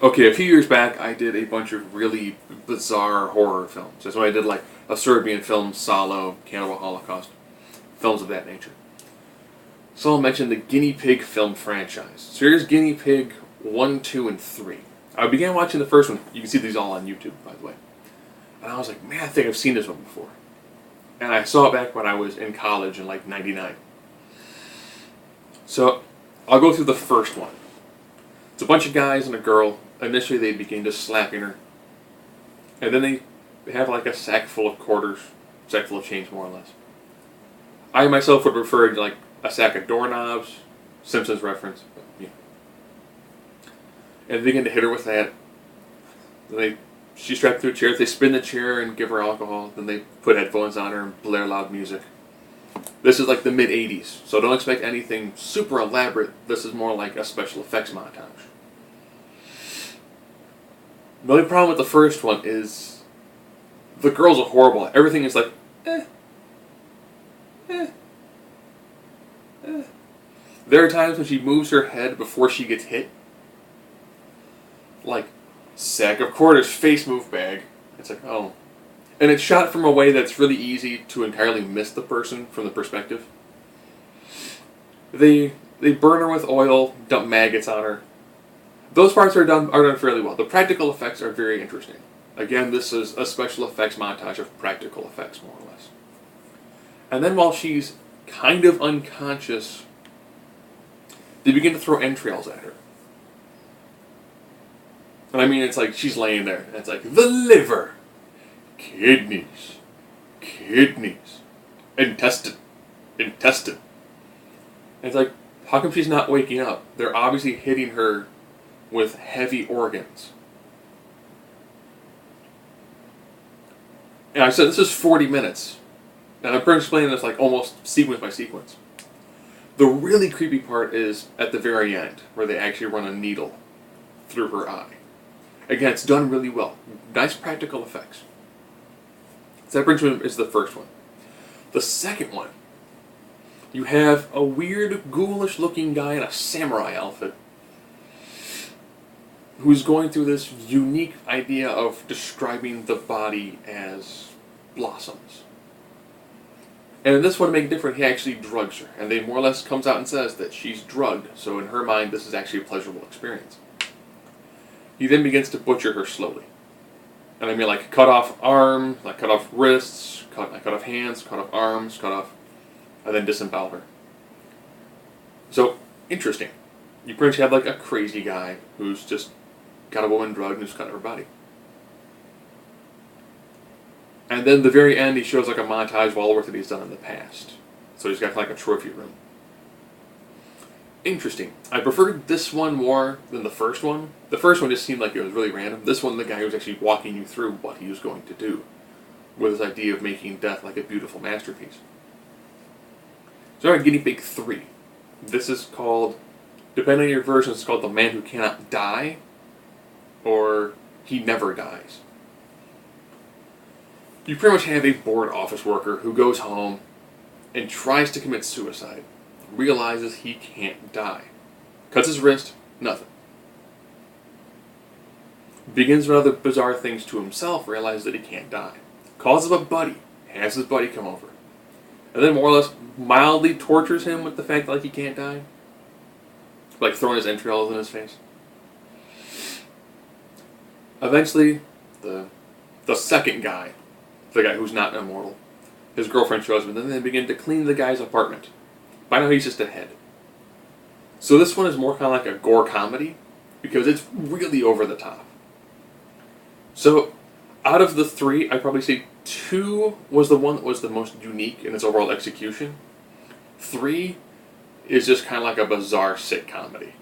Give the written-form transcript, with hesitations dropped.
Okay, a few years back, I did a bunch of really bizarre horror films. That's why I did like a Serbian film, Salo, Cannibal Holocaust, films of that nature. So I'll mention the Guinea Pig film franchise. So here's Guinea Pig 1, 2, and 3. I began watching the first one. You can see these all on YouTube, by the way. And I was like, man, I think I've seen this one before. And I saw it back when I was in college in like 99. So I'll go through the first one. It's a bunch of guys and a girl. Initially they begin just slapping her. And then they have like a sack full of quarters, sack full of change more or less. I myself would refer to like a sack of doorknobs, Simpsons reference. But, yeah. And they begin to hit her with that. Then she's strapped to a chair. They spin the chair and give her alcohol. Then they put headphones on her and blare loud music. This is like the mid-'80s, so don't expect anything super elaborate. This is more like a special effects montage. The only problem with the first one is the girls are horrible. Everything is like, eh. There are times when she moves her head before she gets hit. Like, sack of quarters, face move bag. It's like, oh. And it's shot from a way that's really easy to entirely miss the person from the perspective. They burn her with oil, dump maggots on her. Those parts are done fairly well. The practical effects are very interesting. Again, this is a special effects montage of practical effects, more or less. And then while she's kind of unconscious, they begin to throw entrails at her. And I mean, it's like she's laying there, and it's like, the liver, kidneys, intestine. And it's like, how come she's not waking up? They're obviously hitting her with heavy organs. And I said, this is 40 minutes. And I'm explaining this like almost sequence by sequence. The really creepy part is at the very end, where they actually run a needle through her eye. Again, it's done really well. Nice practical effects. So that brings me is the first one. The second one, you have a weird, ghoulish looking guy in a samurai outfit who's going through this unique idea of describing the body as blossoms. And in this one, to make it different, he actually drugs her. And they more or less comes out and says that she's drugged, so in her mind, this is actually a pleasurable experience. He then begins to butcher her slowly. And I mean, like, cut off arms, like, cut off wrists, cut off hands, cut off arms, and then disembowel her. So, interesting. You pretty much have, like, a crazy guy who's just got a woman drugged and who's cutting her body. And then the very end, he shows like a montage of all the work that he's done in the past. So he's got like a trophy room. Interesting. I preferred this one more than the first one. The first one just seemed like it was really random. This one, the guy was actually walking you through what he was going to do, with this idea of making death like a beautiful masterpiece. So alright, Guinea Pig 3. This is called, depending on your version, it's called The Man Who Cannot Die, or He Never Dies. You pretty much have a bored office worker who goes home and tries to commit suicide, realizes he can't die. Cuts his wrist, nothing. Begins with other bizarre things to himself, realizes that he can't die. Calls up a buddy, has his buddy come over. And then more or less mildly tortures him with the fact that like he can't die. Like throwing his entrails in his face. Eventually, the second guy, the guy who's not immortal, his girlfriend shows up, and then they begin to clean the guy's apartment. By now he's just a head. So this one is more kind of like a gore comedy, because it's really over the top. So, out of the three, I'd probably say 2 was the one that was the most unique in its overall execution. 3 is just kind of like a bizarre sick comedy.